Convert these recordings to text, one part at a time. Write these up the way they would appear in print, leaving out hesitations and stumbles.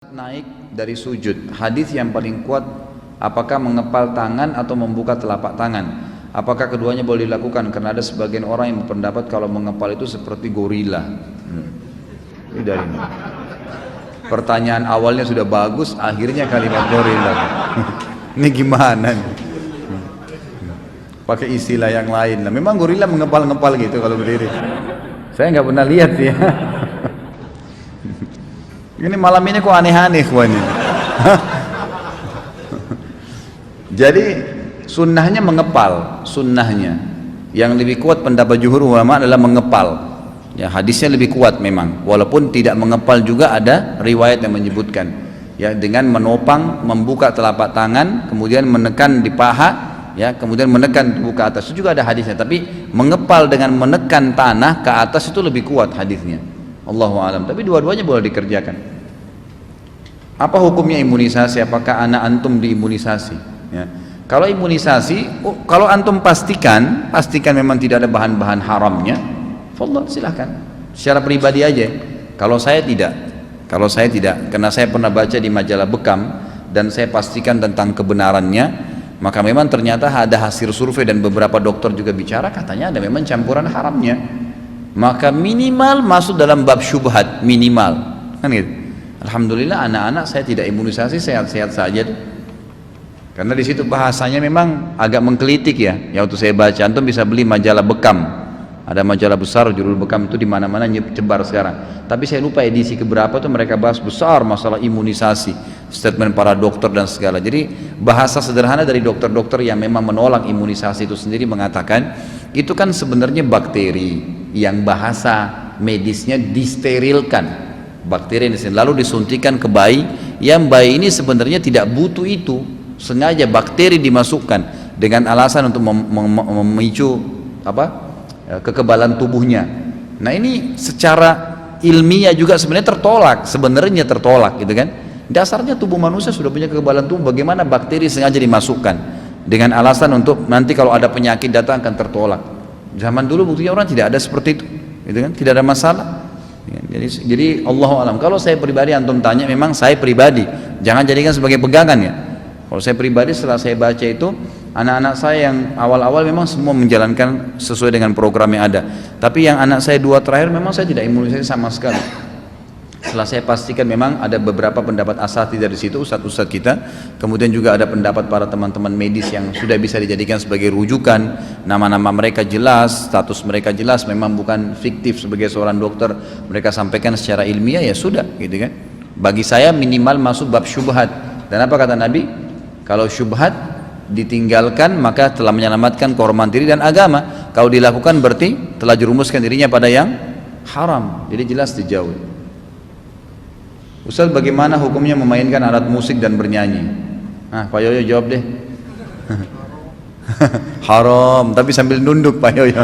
Naik dari sujud, hadis yang paling kuat, apakah mengepal tangan atau membuka telapak tangan? Apakah keduanya boleh dilakukan? Karena ada sebagian orang yang berpendapat kalau mengepal itu seperti gorila. Ini dari ini. Pertanyaan awalnya sudah bagus, akhirnya kalimat gorila. Ini gimana nih? Pakai istilah yang lain lah. Memang gorila mengepal-ngepal gitu kalau berdiri. Saya nggak pernah lihat ya. Ini malam ini kok aneh-aneh kawan. Jadi sunnahnya mengepal, sunnahnya. Yang lebih kuat pendapat jumhur ulama adalah mengepal. Ya, hadisnya lebih kuat memang. Walaupun tidak mengepal juga ada riwayat yang menyebutkan. Ya, dengan menopang, membuka telapak tangan, kemudian menekan di paha, ya, kemudian menekan tubuh ke atas. Itu juga ada hadisnya. Tapi mengepal dengan menekan tanah ke atas itu lebih kuat hadisnya. Allahu a'lam. Tapi dua-duanya boleh dikerjakan. Apa hukumnya imunisasi? Apakah anak antum diimunisasi? Ya. Kalau imunisasi, kalau antum pastikan memang tidak ada bahan-bahan haramnya, fadhal silahkan. Secara pribadi aja. Kalau saya tidak, karena saya pernah baca di majalah Bekam dan saya pastikan tentang kebenarannya, maka memang ternyata ada hasil survei dan beberapa dokter juga bicara katanya ada memang campuran haramnya. Maka minimal masuk dalam bab syubhat, minimal, kan gitu. Alhamdulillah anak-anak saya tidak imunisasi, sehat-sehat saja tuh. Karena di situ bahasanya memang agak mengkelitik ya. Ya waktu saya baca, antum bisa beli majalah Bekam. Ada majalah besar judul Bekam itu di mana-mana nyebar sekarang. Tapi saya lupa edisi keberapa tuh mereka bahas besar masalah imunisasi, statement para dokter dan segala. Jadi bahasa sederhana dari dokter-dokter yang memang menolak imunisasi itu sendiri mengatakan itu kan sebenarnya bakteri yang bahasa medisnya disterilkan. Bakteri ini lalu disuntikan ke bayi yang bayi ini sebenarnya tidak butuh itu, sengaja bakteri dimasukkan dengan alasan untuk memicu kekebalan tubuhnya. Nah ini secara ilmiah juga sebenarnya tertolak gitu kan. Dasarnya tubuh manusia sudah punya kekebalan tubuh, bagaimana bakteri sengaja dimasukkan dengan alasan untuk nanti kalau ada penyakit datang akan tertolak. Zaman dulu buktinya orang tidak ada seperti itu gitu kan, tidak ada masalah. Jadi Allahu a'lam. Kalau saya pribadi antum tanya, memang saya pribadi jangan jadikan sebagai pegangan ya. Kalau saya pribadi setelah saya baca itu, anak-anak saya yang awal-awal memang semua menjalankan sesuai dengan program yang ada. Tapi yang anak saya 2 terakhir memang saya tidak imunisasi sama sekali. Setelah saya pastikan memang ada beberapa pendapat asati dari situ, ustadz-ustadz kita, kemudian juga ada pendapat para teman-teman medis yang sudah bisa dijadikan sebagai rujukan, nama-nama mereka jelas, status mereka jelas, memang bukan fiktif sebagai seorang dokter, mereka sampaikan secara ilmiah, ya sudah gitu kan. Bagi saya minimal masuk bab syubhat. Dan apa kata Nabi? Kalau syubhat ditinggalkan maka telah menyelamatkan kehormatan diri dan agama. Kalau dilakukan berarti telah jerumuskan dirinya pada yang haram. Jadi jelas dijauhi. Ustaz, bagaimana hukumnya memainkan alat musik dan bernyanyi? Nah, Pak Yoyo jawab deh. Haram, tapi sambil nunduk Pak Yoyo.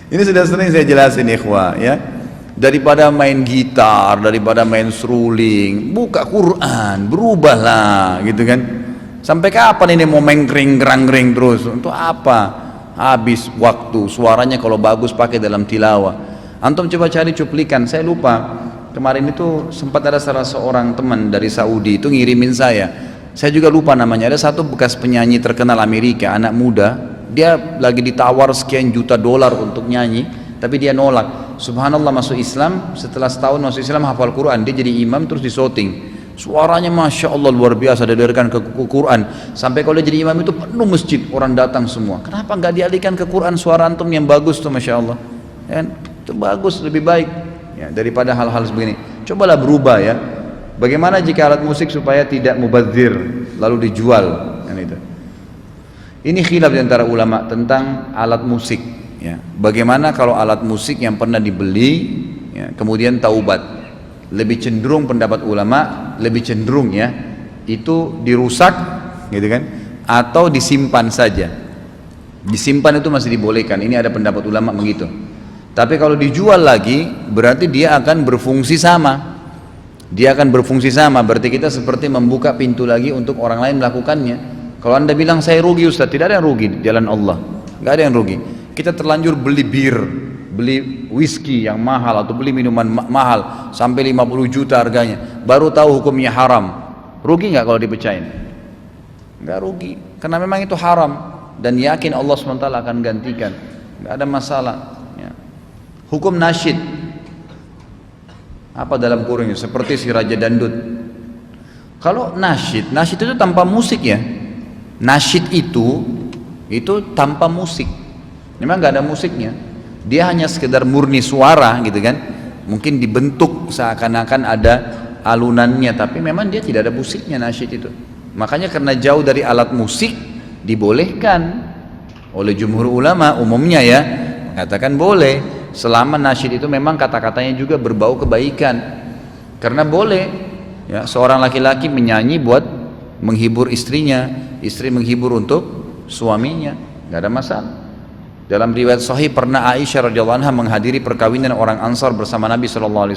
Ini sudah sering saya jelasin ikhwah ya. Daripada main gitar, daripada main seruling, buka Quran, berubahlah gitu kan. Sampai kapan ini mau mengkring gerang-gering terus? Untuk apa? Habis waktu, suaranya kalau bagus pakai dalam tilawah. Antum coba cari cuplikan, saya lupa kemarin itu sempat ada salah seorang teman dari Saudi itu ngirimin saya juga lupa namanya. Ada satu bekas penyanyi terkenal Amerika, anak muda, dia lagi ditawar sekian juta dolar untuk nyanyi, tapi dia nolak. Subhanallah, masuk Islam, setelah setahun masuk Islam hafal Quran, dia jadi imam terus disoting. Suaranya Masya Allah luar biasa, didengarkan ke Quran, sampai kalau dia jadi imam itu penuh masjid, orang datang semua. Kenapa nggak dialihkan ke Quran, suara antum yang bagus tuh Masya Allah ya, itu bagus, lebih baik ya, daripada hal-hal sebegini. Cobalah berubah ya. Bagaimana jika alat musik supaya tidak mubadzir lalu dijual kan itu. Ini khilaf di antara ulama tentang alat musik ya. Bagaimana kalau alat musik yang pernah dibeli ya, kemudian taubat? Lebih cenderung pendapat ulama lebih cenderung ya itu dirusak gitu kan, atau disimpan saja. Disimpan itu masih dibolehkan, ini ada pendapat ulama begitu. Tapi kalau dijual lagi berarti dia akan berfungsi sama. Berarti kita seperti membuka pintu lagi untuk orang lain melakukannya. Kalau anda bilang saya rugi Ustaz, tidak ada yang rugi di jalan Allah, nggak ada yang rugi. Kita terlanjur beli bir, beli beli whisky yang mahal atau beli minuman mahal sampai 50 juta harganya, baru tahu hukumnya haram, rugi nggak kalau dipecahin? Nggak rugi, karena memang itu haram dan yakin Allah SWT akan gantikan, nggak ada masalah ya. Hukum nasyid apa dalam kurungnya, seperti si Raja Dandut. Kalau nasyid itu tanpa musik ya, nasyid itu tanpa musik, memang nggak ada musiknya, dia hanya sekedar murni suara gitu kan, mungkin dibentuk seakan-akan ada alunannya, tapi memang dia tidak ada musiknya nasyid itu. Makanya karena jauh dari alat musik dibolehkan oleh jumhur ulama umumnya ya, katakan boleh selama nasyid itu memang kata-katanya juga berbau kebaikan. Karena boleh ya seorang laki-laki menyanyi buat menghibur istrinya, istri menghibur untuk suaminya, nggak ada masalah. Dalam riwayat sahih pernah Aisyah radhiyallahu anha menghadiri perkawinan orang Ansar bersama Nabi SAW.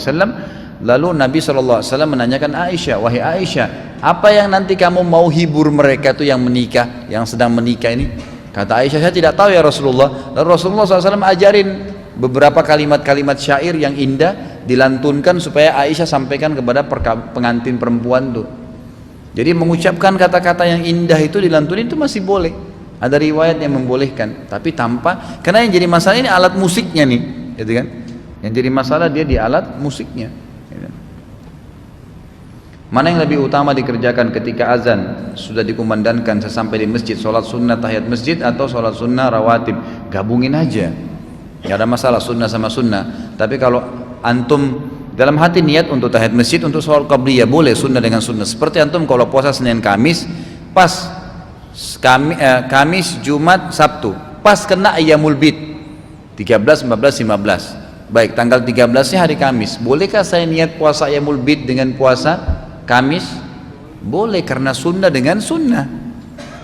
Lalu Nabi SAW menanyakan Aisyah, wahai Aisyah, apa yang nanti kamu mau hibur mereka tuh yang menikah, yang sedang menikah ini? Kata Aisyah, saya tidak tahu ya Rasulullah. Lalu Rasulullah SAW ajarin beberapa kalimat-kalimat syair yang indah dilantunkan supaya Aisyah sampaikan kepada pengantin perempuan tuh. Jadi mengucapkan kata-kata yang indah itu dilantunin itu masih boleh. Ada riwayat yang membolehkan, tapi tanpa, karena yang jadi masalah ini alat musiknya nih, gitu kan? Yang jadi masalah dia di alat musiknya. Gitu. Mana yang lebih utama dikerjakan ketika azan sudah dikumandangkan sesampai di masjid, sholat sunnah tahiyat masjid atau sholat sunnah rawatib? Gabungin aja, nggak ada masalah sunnah sama sunnah. Tapi kalau antum dalam hati niat untuk tahiyat masjid, untuk sholat qabliyah boleh sunnah dengan sunnah. Seperti antum kalau puasa Senin Kamis, pas Kamis, Jumat, Sabtu, pas kena Ayyamul Bid 13, 14, 15. Baik, tanggal 13-nya hari Kamis. Bolehkah saya niat puasa Ayyamul Bid dengan puasa Kamis? Boleh, karena sunnah dengan sunnah.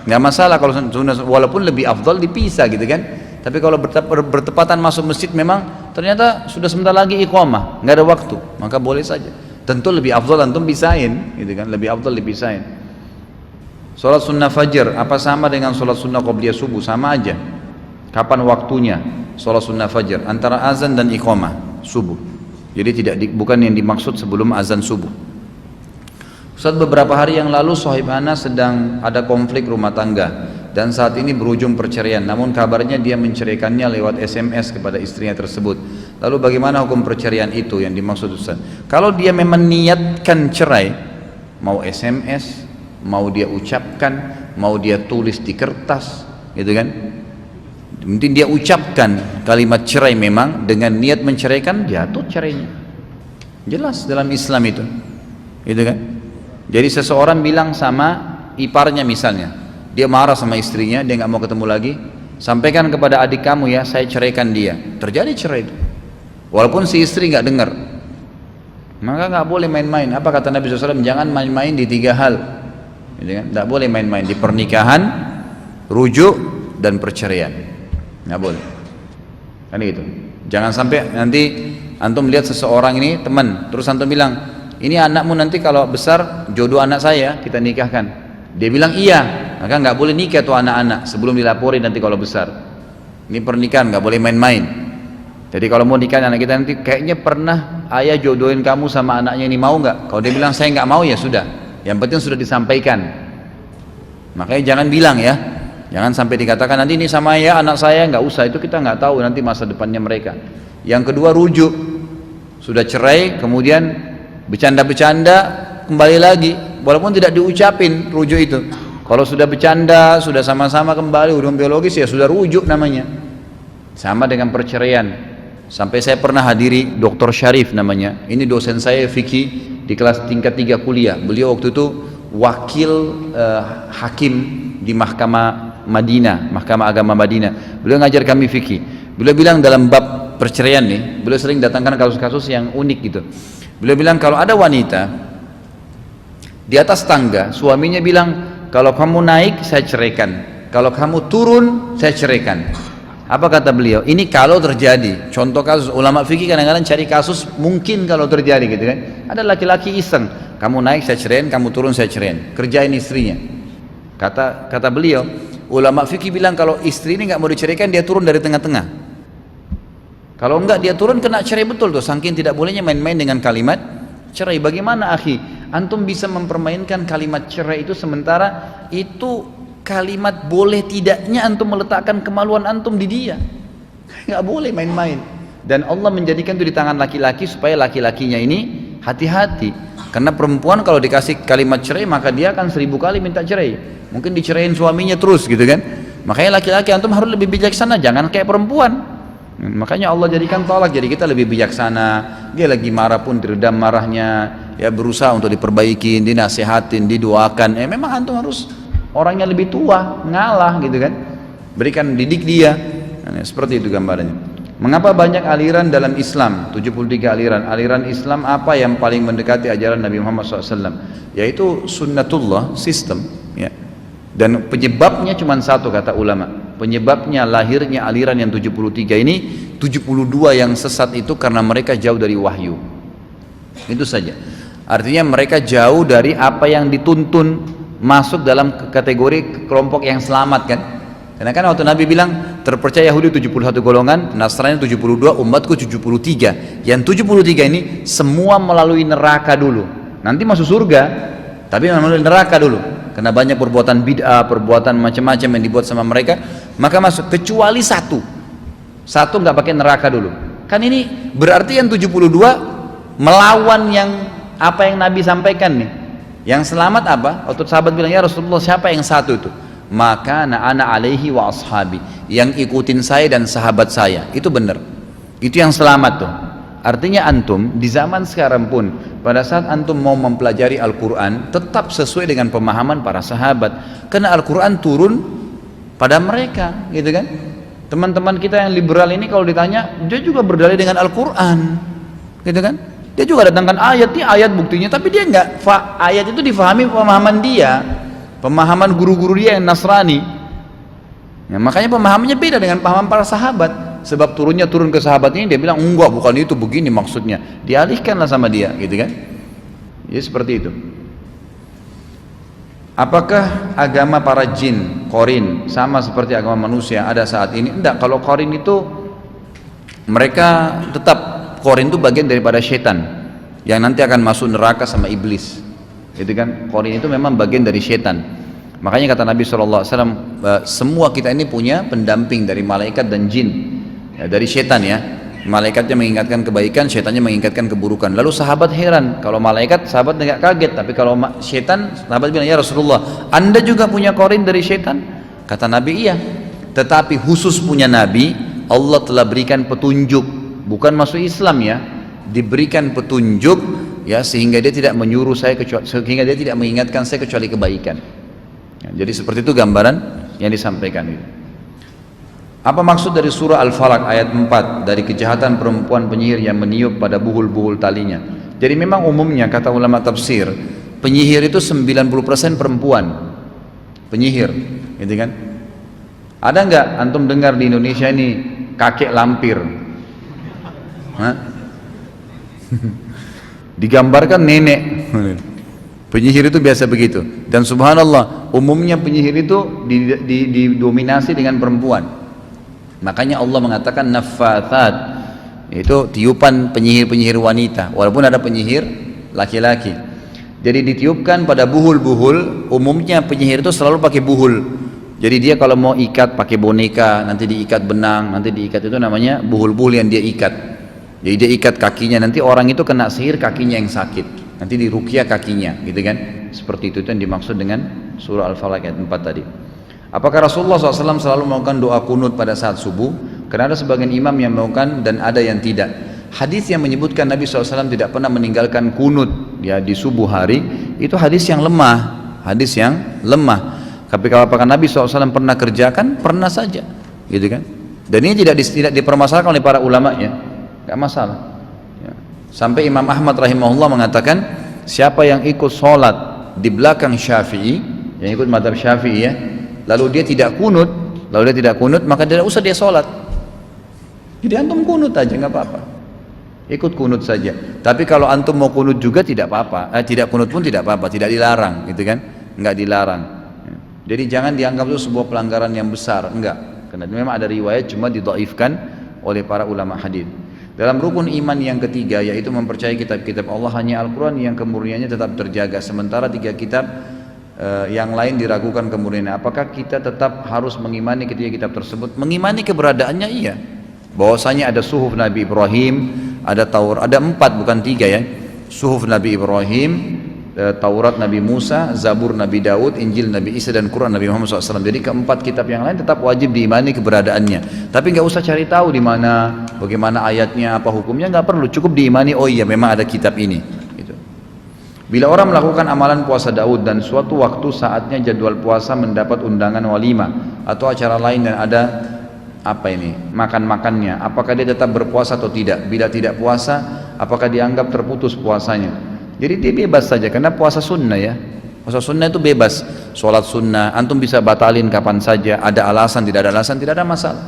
Nggak masalah kalau sunnah, walaupun lebih afdal dipisah gitu kan. Tapi kalau bertepatan masuk masjid memang ternyata sudah sebentar lagi iqamah, nggak ada waktu, maka boleh saja. Tentu lebih afdal antum pisahin gitu kan, lebih afdal dipisahin. Sholat sunnah fajar apa sama dengan sholat sunnah qobliyah subuh? Sama aja. Kapan waktunya sholat sunnah fajar? Antara azan dan iqamah subuh. Jadi bukan yang dimaksud sebelum azan subuh. Ustaz, beberapa hari yang lalu sahib ana sedang ada konflik rumah tangga dan saat ini berujung perceraian. Namun kabarnya dia menceraikannya lewat SMS kepada istrinya tersebut. Lalu bagaimana hukum perceraian itu yang dimaksud Ustaz? Kalau dia memang niatkan cerai, mau SMS, mau dia ucapkan, mau dia tulis di kertas, gitu kan? Mungkin dia ucapkan kalimat cerai memang dengan niat menceraikan, jatuh cerainya. Jelas dalam Islam itu, gitu kan? Jadi seseorang bilang sama iparnya misalnya, dia marah sama istrinya, dia nggak mau ketemu lagi, sampaikan kepada adik kamu ya, saya ceraikan dia. Terjadi cerai itu, walaupun si istri nggak dengar. Maka nggak boleh main-main. Apa kata Nabi SAW? Jangan main-main di 3 hal. Tidak boleh main-main di pernikahan, rujuk, dan perceraian. Nggak boleh. Kan gitu. Jangan sampai nanti antum lihat seseorang ini teman, terus antum bilang, ini anakmu nanti kalau besar jodoh anak saya, kita nikahkan. Dia bilang iya, maka nggak boleh nikah tuh anak-anak sebelum dilaporin nanti kalau besar. Ini pernikahan, nggak boleh main-main. Jadi kalau mau nikah anak kita nanti, kayaknya pernah ayah jodohin kamu sama anaknya ini, mau nggak? Kalau dia bilang saya nggak mau, ya sudah. Yang penting sudah disampaikan. Makanya jangan bilang ya, jangan sampai dikatakan nanti ini sama ya anak saya, nggak usah, itu kita nggak tahu nanti masa depannya mereka. Yang kedua rujuk, sudah cerai kemudian bercanda-bercanda kembali lagi, walaupun tidak diucapin rujuk itu. Kalau sudah bercanda, sudah sama-sama kembali hubungan biologis, ya sudah rujuk namanya. Sama dengan perceraian. Sampai saya pernah hadiri Dr. Syarif namanya, ini dosen saya fikih di kelas tingkat 3 kuliah. Beliau waktu itu wakil hakim di Mahkamah Madinah, Mahkamah Agama Madinah. Beliau ngajar kami fikih. Beliau bilang dalam bab perceraian nih, beliau sering datangkan kasus-kasus yang unik gitu. Beliau bilang kalau ada wanita di atas tangga, suaminya bilang kalau kamu naik saya ceraikan, kalau kamu turun saya ceraikan. Apa kata beliau? Ini kalau terjadi. Contoh kasus, ulama fikih kadang-kadang cari kasus mungkin kalau terjadi gitu kan. Ada laki-laki iseng, kamu naik saya ceraiin, kamu turun saya ceraiin, kerjain istrinya. Kata beliau, ulama fikih bilang kalau istri ini nggak mau diceraikan, dia turun dari tengah-tengah. Kalau enggak dia turun kena cerai betul tuh, saking tidak bolehnya main-main dengan kalimat cerai. Bagaimana akhi, antum bisa mempermainkan kalimat cerai itu sementara itu kalimat boleh tidaknya antum meletakkan kemaluan antum di dia. Nggak boleh main-main. Dan Allah menjadikan itu di tangan laki-laki supaya laki-lakinya ini hati-hati. Karena perempuan kalau dikasih kalimat cerai maka dia akan 1000 kali minta cerai. Mungkin dicerain suaminya terus gitu kan. Makanya laki-laki antum harus lebih bijaksana, jangan kayak perempuan. Makanya Allah jadikan tolak, jadi kita lebih bijaksana. Dia lagi marah pun diredam marahnya, ya berusaha untuk diperbaiki, dinasehatin, didoakan. Memang antum harus orangnya lebih tua, ngalah gitu kan. Berikan didik dia. Seperti itu gambarannya. Mengapa banyak aliran dalam Islam? 73 aliran. Aliran Islam apa yang paling mendekati ajaran Nabi Muhammad SAW? Yaitu sunnatullah, sistem. Ya. Dan penyebabnya cuma satu kata ulama. Penyebabnya lahirnya aliran yang 73 ini, 72 yang sesat itu karena mereka jauh dari wahyu. Itu saja. Artinya mereka jauh dari apa yang dituntun, masuk dalam kategori kelompok yang selamat kan. Karena kan waktu Nabi bilang terpercaya Yahudi 71 golongan, Nasrani 72, umatku 73. Yang 73 ini semua melalui neraka dulu. Nanti masuk surga, tapi melalui neraka dulu. Karena banyak perbuatan bid'ah, perbuatan macam-macam yang dibuat sama mereka, maka masuk, kecuali satu nggak pakai neraka dulu. Kan ini berarti yang 72 melawan yang apa yang Nabi sampaikan nih. Yang selamat apa? Waktu sahabat bilang, ya Rasulullah siapa yang satu itu? Maka ana alaihi wa ashabi, yang ikutin saya dan sahabat saya. Itu benar, itu yang selamat tuh. Artinya antum di zaman sekarang pun, pada saat antum mau mempelajari Al-Quran, tetap sesuai dengan pemahaman para sahabat. Karena Al-Quran turun pada mereka, gitu kan. Teman-teman kita yang liberal ini kalau ditanya, dia juga berdalil dengan Al-Quran, gitu kan. Dia juga datangkan ayat, ini ayat buktinya, tapi dia enggak, ayat itu difahami pemahaman dia, pemahaman guru-guru dia yang Nasrani. Ya, makanya pemahamannya beda dengan pemahaman para sahabat. Sebab turun ke sahabat ini, dia bilang enggak, bukan itu, begini maksudnya, dialihkanlah sama dia, gitu kan. Ya seperti itu. Apakah agama para jin, Qarin, sama seperti agama manusia ada saat ini? Enggak, kalau Qarin itu mereka tetap, Qarin itu bagian daripada setan yang nanti akan masuk neraka sama iblis, gitu kan. Qarin itu memang bagian dari setan. Makanya kata Nabi SAW, semua kita ini punya pendamping dari malaikat dan jin. Ya, dari setan ya, malaikatnya mengingatkan kebaikan, setannya mengingatkan keburukan. Lalu sahabat heran, kalau malaikat sahabat tidak kaget, tapi kalau setan, sahabat bilang, ya Rasulullah, anda juga punya Qarin dari setan? Kata Nabi, iya, tetapi khusus punya Nabi, Allah telah berikan petunjuk, bukan masuk Islam ya, diberikan petunjuk ya, sehingga dia tidak menyuruh saya sehingga dia tidak mengingatkan saya kecuali kebaikan. Ya, jadi seperti itu gambaran yang disampaikan itu. Apa maksud dari surah Al-Falaq ayat 4, dari kejahatan perempuan penyihir yang meniup pada buhul-buhul talinya? Jadi memang umumnya kata ulama tafsir, penyihir itu 90% perempuan penyihir, gitu kan. Ada nggak antum dengar di Indonesia ini kakek lampir? Hah? Digambarkan nenek. Penyihir itu biasa begitu. Dan subhanallah, umumnya penyihir itu didominasi dengan perempuan. Makanya Allah mengatakan naffathat, itu tiupan penyihir-penyihir wanita, walaupun ada penyihir laki-laki. Jadi ditiupkan pada buhul-buhul. Umumnya penyihir itu selalu pakai buhul. Jadi dia kalau mau ikat pakai boneka, nanti diikat benang, nanti diikat, itu namanya buhul-buhul yang dia ikat. Jadi dia ikat kakinya, nanti orang itu kena sihir kakinya yang sakit, nanti diruqyah kakinya, gitu kan. Seperti itu yang dimaksud dengan surah Al-Falaq ayat 4 tadi. Apakah Rasulullah SAW selalu melakukan doa kunut pada saat subuh? Karena ada sebagian imam yang melakukan dan ada yang tidak. Hadis yang menyebutkan Nabi SAW tidak pernah meninggalkan kunut ya di subuh hari, itu hadis yang lemah, hadis yang lemah. Tapi kalau apakah Nabi SAW pernah kerjakan? Pernah saja, gitu kan. Dan ini tidak dipermasalahkan oleh para ulama ya, nggak masalah. Ya. Sampai Imam Ahmad rahimahullah mengatakan, siapa yang ikut sholat di belakang Syafi'i, yang ikut mazhab Syafi'i ya, lalu dia tidak kunut, maka tidak usah dia sholat. Jadi antum kunut aja, nggak apa-apa, ikut kunut saja. Tapi kalau antum mau kunut juga tidak apa-apa, tidak kunut pun tidak apa-apa, tidak dilarang, gitu kan, nggak dilarang. Jadi jangan dianggap itu sebuah pelanggaran yang besar, enggak. Karena memang ada riwayat, cuma didhaifkan oleh para ulama hadis. Dalam rukun iman yang ketiga yaitu mempercayai kitab-kitab Allah, hanya Al-Quran yang kemurniannya tetap terjaga, sementara 3 kitab yang lain diragukan kemurniannya. Apakah kita tetap harus mengimani ketiga kitab tersebut? Mengimani keberadaannya iya. Bahwasanya ada suhuf Nabi Ibrahim, ada Taurat, ada 4 bukan 3 ya. Suhuf Nabi Ibrahim, Taurat Nabi Musa, Zabur Nabi Daud, Injil Nabi Isa, dan Quran Nabi Muhammad SAW. Jadi keempat kitab yang lain tetap wajib diimani keberadaannya. Tapi nggak usah cari tahu di mana, bagaimana ayatnya, apa hukumnya, nggak perlu. Cukup diimani, oh iya memang ada kitab ini. Gitu. Bila orang melakukan amalan puasa Daud dan suatu waktu saatnya jadwal puasa mendapat undangan walimah atau acara lain dan ada makan-makannya, apakah dia tetap berpuasa atau tidak? Bila tidak puasa, apakah dianggap terputus puasanya? Jadi dia bebas saja, karena puasa sunnah ya. Puasa sunnah itu bebas. Sholat sunnah, antum bisa batalin kapan saja. Ada alasan, tidak ada alasan, tidak ada masalah.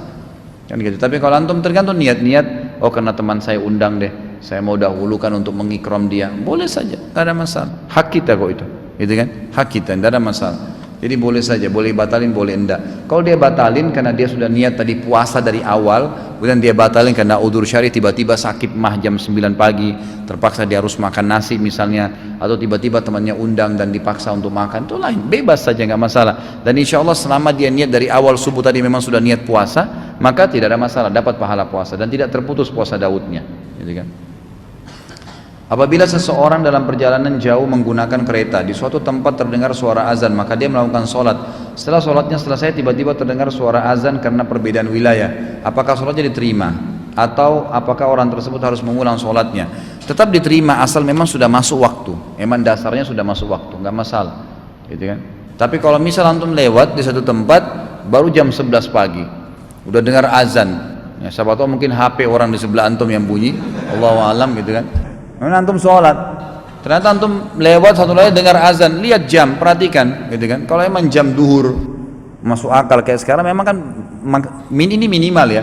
Kan gitu. Tapi kalau antum tergantung niat-niat, oh karena teman saya undang deh, saya mau dahulukan untuk mengikram dia, boleh saja, tidak ada masalah. Hak kita kok itu, gitu kan? Hak kita, tidak ada masalah. Jadi boleh saja, boleh batalin, boleh enggak. Kalau dia batalin karena dia sudah niat tadi puasa dari awal, kemudian dia batalin karena udzur syar'i, tiba-tiba sakit mah jam 9 pagi, terpaksa dia harus makan nasi misalnya, atau tiba-tiba temannya undang dan dipaksa untuk makan, itu lain, bebas saja, nggak masalah. Dan insya Allah selama dia niat dari awal subuh tadi memang sudah niat puasa, maka tidak ada masalah, dapat pahala puasa dan tidak terputus puasa Daudnya, gitu kan? Apabila seseorang dalam perjalanan jauh menggunakan kereta, di suatu tempat terdengar suara azan, maka dia melakukan sholat. Setelah sholatnya selesai, tiba-tiba terdengar suara azan karena perbedaan wilayah. Apakah sholatnya diterima? Atau apakah orang tersebut harus mengulang sholatnya? Tetap diterima asal memang sudah masuk waktu. Memang dasarnya sudah masuk waktu, nggak masalah, gitu kan? Tapi kalau misal antum lewat di satu tempat baru jam 11 pagi, udah dengar azan, ya, siapa tahu mungkin HP orang di sebelah antum yang bunyi, Allahu a'lam, gitu kan? Antum sholat, ternyata antum lewat satu lagi dengar azan, lihat jam, perhatikan, gitu kan? Kalau emang jam duhur masuk akal kayak sekarang, memang kan ini minimal ya.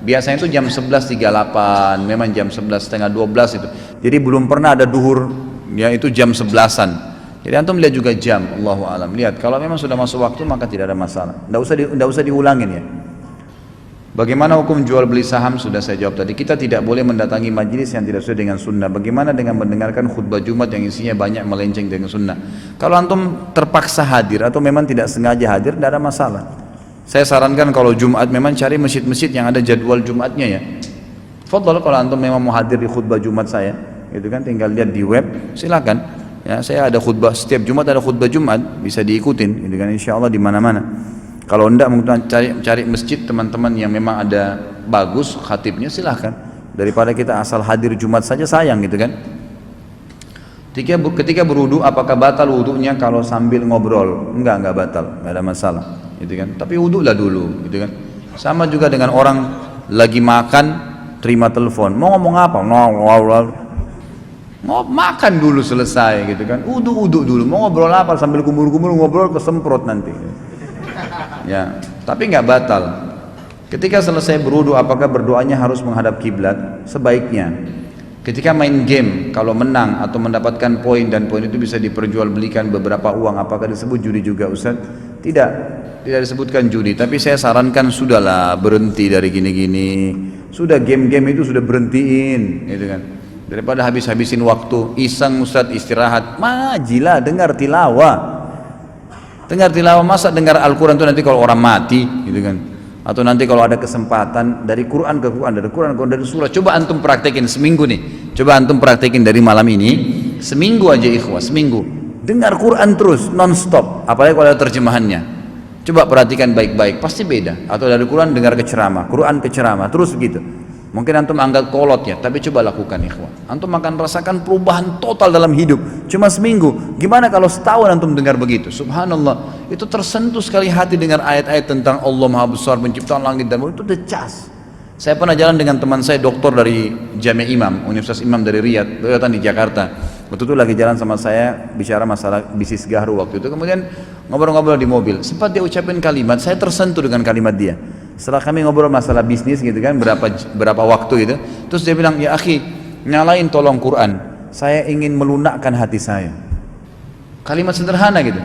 Biasanya itu jam 11.38, memang jam 11:30, 12 itu. Jadi belum pernah ada duhur, ya itu jam 11-an. Jadi antum lihat juga jam, Allahu a'lam. Lihat, kalau memang sudah masuk waktu maka tidak ada masalah. Nggak usah diulangin ya. Bagaimana hukum jual beli saham? Sudah saya jawab tadi. Kita tidak boleh mendatangi majelis yang tidak sesuai dengan sunnah. Bagaimana dengan mendengarkan khutbah Jumat yang isinya banyak melenceng dengan sunnah? Kalau antum terpaksa hadir atau memang tidak sengaja hadir, tidak ada masalah. Saya sarankan kalau Jumat memang cari masjid-masjid yang ada jadwal Jumatnya ya. Fadhal, kalau antum memang mau hadir di khutbah Jumat saya, gitu kan, tinggal lihat di web, silakan. Ya, saya ada khutbah setiap Jumat, ada khutbah Jumat, bisa diikutin, gitu kan, insya Allah di mana-mana. Kalau enggak mungkin cari masjid teman-teman yang memang ada bagus khatibnya, silahkan. Daripada kita asal hadir Jumat saja sayang, gitu kan. Ketika berwudu, apakah batal wudunya kalau sambil ngobrol? Enggak batal, enggak ada masalah, gitu kan. Tapi wudu lah dulu, gitu kan. Sama juga dengan orang lagi makan, terima telepon, mau ngomong apa? Mau makan dulu selesai, gitu kan. Wudu dulu, mau ngobrol apa? Sambil kumur-kumur ngobrol kesemprot nanti. Ya, tapi nggak batal. Ketika selesai berwudu, apakah berdoanya harus menghadap kiblat? Sebaiknya. Ketika main game, kalau menang atau mendapatkan poin dan poin itu bisa diperjualbelikan beberapa uang, apakah disebut judi juga, Ustaz? Tidak disebutkan judi. Tapi saya sarankan sudahlah, berhenti dari gini-gini. Sudah game-game itu sudah berhentiin, gitu kan. Daripada habis-habisin waktu, iseng Ustaz, istirahat, majilah dengar tilawah. Dengar tilawah, masa dengar Al-Quran itu nanti kalau orang mati, gitu kan? Atau nanti kalau ada kesempatan dari Quran ke Quran, dari Quran ke dari surah. Coba antum praktekin seminggu nih. Coba antum praktekin dari malam ini, seminggu aja ikhwah, seminggu. Dengar Quran terus, non-stop. Apalagi kalau ada terjemahannya. Coba perhatikan baik-baik, pasti beda. Atau dari Quran dengar ke ceramah, Quran ke ceramah, terus begitu. Mungkin antum anggap kolot ya, tapi coba lakukan ikhwah. Antum akan rasakan perubahan total dalam hidup. Cuma seminggu. Gimana kalau setahun antum dengar begitu? Subhanallah, itu tersentuh sekali hati dengar ayat-ayat tentang Allah Maha Besar, penciptaan langit dan bumi, itu decas. Saya pernah jalan dengan teman saya, doktor dari Jami' Imam, Universitas Imam dari Riyadh, beliau datang di Jakarta. Waktu itu lagi jalan sama saya, bicara masalah bisnis gahru waktu itu. Kemudian ngobrol-ngobrol di mobil. Sempat dia ucapin kalimat, saya tersentuh dengan kalimat dia. Setelah kami ngobrol masalah bisnis gitu kan, berapa waktu gitu, terus dia bilang, ya akhi, nyalain tolong Quran, saya ingin melunakkan hati saya. Kalimat sederhana gitu.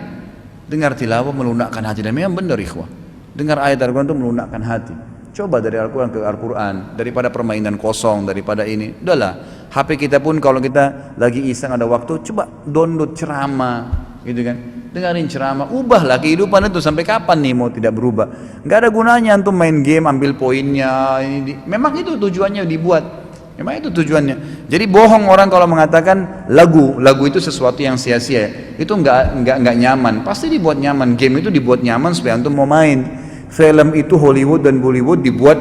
Dengar tilawah melunakkan hati, dan memang benar ikhwah. Dengar ayat Al-Quran itu melunakkan hati. Coba dari Al-Quran ke Al-Quran, daripada permainan kosong, daripada ini. Udahlah, HP kita pun kalau kita lagi iseng ada waktu, coba download ceramah, gitu kan. Dengarin ceramah, ubahlah kehidupan itu. Sampai kapan nih mau tidak berubah? Nggak ada gunanya antum main game, ambil poinnya. Memang itu tujuannya dibuat. Memang itu tujuannya. Jadi bohong orang kalau mengatakan lagu itu sesuatu yang sia-sia. Itu nggak nyaman. Pasti dibuat nyaman. Game itu dibuat nyaman supaya antum mau main. Film itu Hollywood dan Bollywood dibuat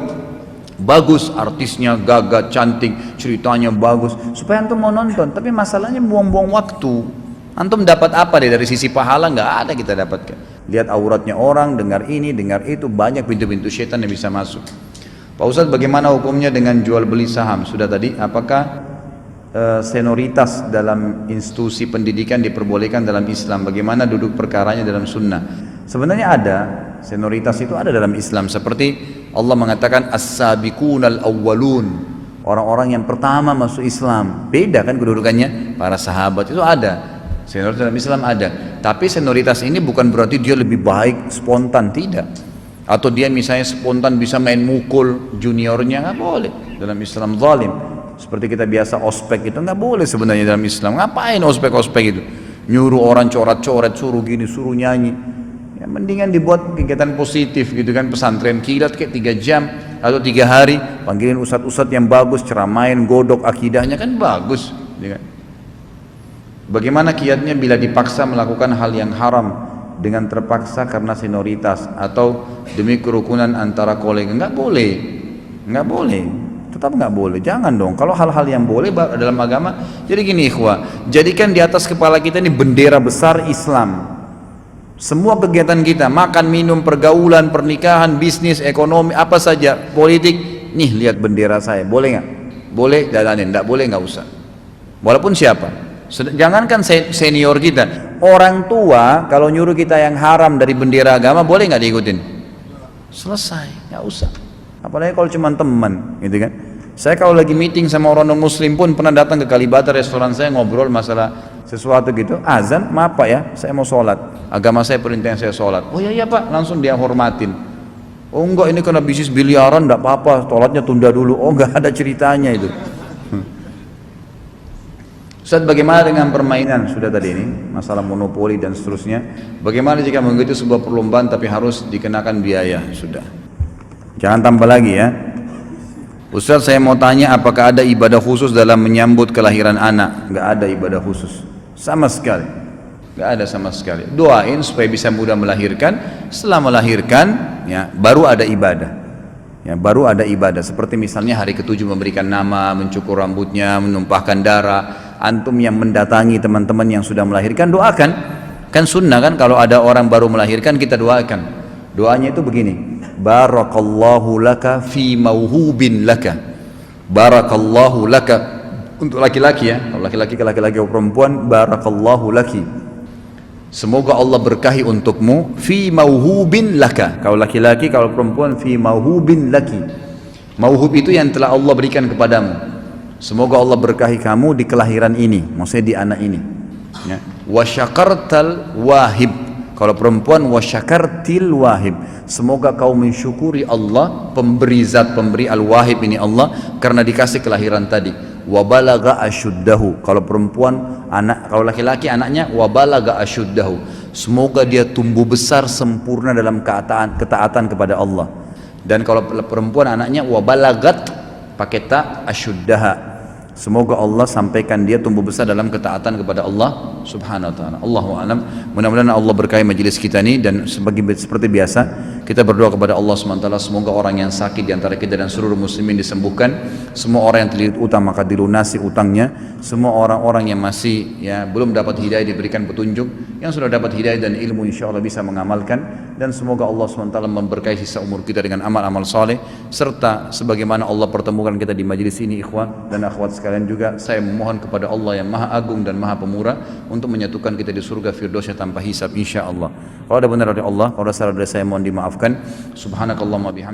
bagus, artisnya gagah, cantik, ceritanya bagus supaya antum mau nonton. Tapi masalahnya buang-buang waktu. Antum dapat apa dari sisi pahala? Nggak ada kita dapatkan. Lihat auratnya orang, dengar ini, dengar itu, banyak pintu-pintu syaitan yang bisa masuk. Pak Ustadz, bagaimana hukumnya dengan jual beli saham? Sudah tadi, apakah senioritas dalam institusi pendidikan diperbolehkan dalam Islam? Bagaimana duduk perkaranya dalam sunnah? Sebenarnya ada, senioritas itu ada dalam Islam. Seperti Allah mengatakan as-sabiqunal awwalun, orang-orang yang pertama masuk Islam. Beda kan kedudukannya, para sahabat itu ada. Senioritas dalam Islam ada. Tapi senioritas ini bukan berarti dia lebih baik spontan, tidak. Atau dia misalnya spontan bisa main mukul juniornya, nggak boleh. Dalam Islam zalim. Seperti kita biasa ospek itu nggak boleh sebenarnya dalam Islam. Ngapain ospek-ospek itu? Nyuruh orang coret-coret, suruh gini, suruh nyanyi. Ya, mendingan dibuat kegiatan positif gitu kan, pesantren kilat kayak 3 jam atau 3 hari, panggilin ustadz-ustadz yang bagus, ceramain, godok akidahnya kan bagus. Ya kan? Bagaimana kiatnya bila dipaksa melakukan hal yang haram dengan terpaksa karena senioritas atau demi kerukunan antara kolega? Nggak boleh, nggak boleh. Tetap nggak boleh, jangan dong. Kalau hal-hal yang boleh dalam agama, jadi gini ikhwah, jadikan di atas kepala kita ini bendera besar Islam. Semua kegiatan kita, makan, minum, pergaulan, pernikahan, bisnis, ekonomi, apa saja, politik, nih lihat bendera saya, boleh nggak? Boleh, jalanin, nggak boleh nggak usah. Walaupun siapa, jangankan senior kita, orang tua kalau nyuruh kita yang haram dari bendera agama, boleh nggak diikutin? Selesai, nggak usah. Apalagi kalau cuma teman, gitu kan? Saya kalau lagi meeting sama orang non-muslim pun pernah datang ke Kalibata restoran saya ngobrol masalah sesuatu gitu, azan, maaf Pak ya, saya mau sholat, agama saya perintah saya sholat. Oh iya Pak, langsung dia hormatin. Oh enggak, ini karena bisnis biliaran, enggak apa-apa, sholatnya tunda dulu. Oh enggak ada ceritanya itu. Ustaz, bagaimana dengan permainan? Sudah tadi ini, masalah monopoli dan seterusnya. Bagaimana jika mengikuti sebuah perlombaan tapi harus dikenakan biaya? Sudah. Jangan tambah lagi ya. Ustaz, saya mau tanya, apakah ada ibadah khusus dalam menyambut kelahiran anak? Enggak ada ibadah khusus. Sama sekali, nggak ada sama sekali. Doain supaya bisa mudah melahirkan. Setelah melahirkan, ya baru ada ibadah. Ya baru ada ibadah. Seperti misalnya hari ke-7 memberikan nama, mencukur rambutnya, menumpahkan darah. Antum yang mendatangi teman-teman yang sudah melahirkan, doakan. Kan sunnah kan, kalau ada orang baru melahirkan kita doakan. Doanya itu begini: Barakallahu laka fi mauhubin laka. Barakallahu laka. Untuk laki-laki ya, kalau laki-laki ke laki-laki atau perempuan, barakallahu laki. Semoga Allah berkahi untukmu fi mauhubin laka. Kalau laki-laki, kalau perempuan fi mauhubin laki. Mauhub itu yang telah Allah berikan kepadamu. Semoga Allah berkahi kamu di kelahiran ini, maksudnya di anak ini. Ya. Wa syakartal wahib. Kalau perempuan, wa syakartil wahib. Semoga kau mensyukuri Allah, pemberi zat, pemberi al-wahib ini Allah, karena dikasih kelahiran tadi. Wa balagha asyuddahu. Kalau perempuan, kalau laki-laki anaknya wa balagha asyuddahu. Semoga dia tumbuh besar sempurna dalam ketaatan kepada Allah. Dan kalau perempuan anaknya wa balagat pakai ta asyuddaha. Semoga Allah sampaikan dia tumbuh besar dalam ketaatan kepada Allah subhanahu wa ta'ala. Allahu a'lam. Mudah-mudahan Allah berkahi majelis kita ini. Dan seperti biasa kita berdoa kepada Allah subhanahu wa ta'ala, semoga orang yang sakit di antara kita dan seluruh muslimin disembuhkan. Semua orang yang terlilit utang maka dilunasi utangnya. Semua orang-orang yang masih belum dapat hidayah diberikan petunjuk. Yang sudah dapat hidayah dan ilmu insyaAllah bisa mengamalkan. Dan semoga Allah subhanahu wa ta'ala memberkahi sisa umur kita dengan amal-amal saleh. Serta sebagaimana Allah pertemukan kita di majelis ini, ikhwan dan akhwat sekalian, juga saya memohon kepada Allah yang maha agung dan maha pemurah untuk menyatukan kita di surga firdausnya tanpa hisab insyaallah. Kalau ada benar dari Allah, kalau ada salah dari saya mohon dimaafkan. Subhanakallahumma bihamdika